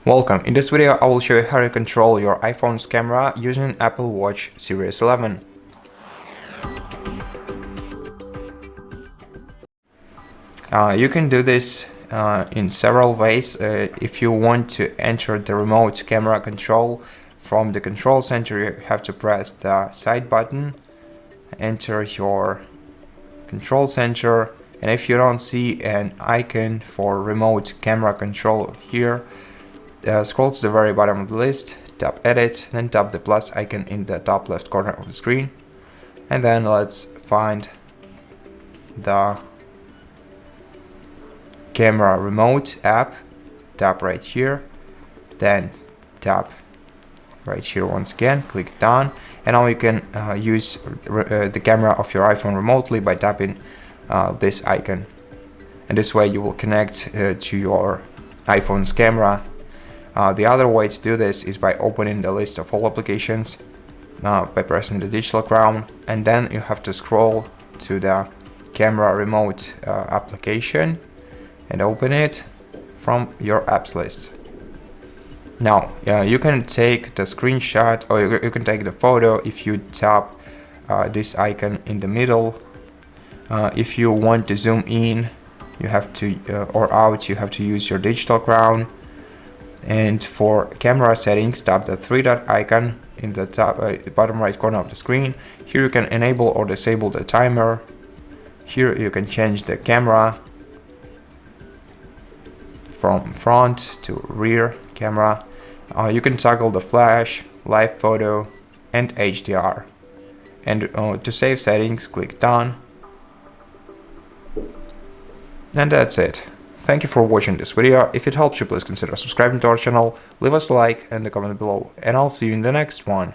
Welcome. In this video I will show you how to control your iPhone's camera using Apple Watch Series 11. You can do this in several ways. If you want to enter the remote camera control from the control center, you have to press the side button, enter your control center, and if you don't see an icon for remote camera control here, scroll to the very bottom of the list, tap edit, then tap the plus icon in the top left corner of the screen, and then let's find the camera remote app, tap right here, then tap right here once again, click done, and now you can use the camera of your iPhone remotely by tapping this icon, and this way you will connect to your iPhone's camera. The other way to do this is by opening the list of all applications by pressing the digital crown, and then you have to scroll to the camera remote application and open it from your apps list. Now you can take the screenshot, or you can take the photo if you tap this icon in the middle. If you want to zoom in, you have to or out, you have to use your digital crown. And for camera settings, tap the three dot icon in the top bottom right corner of the screen. Here you can enable or disable the timer. Here you can change the camera from front to rear camera. You can toggle the flash, live photo, and HDR. And to save settings, click done. And that's it. Thank you for watching this video. If it helps you, please consider subscribing to our channel, leave us a like and a comment below, and I'll see you in the next one.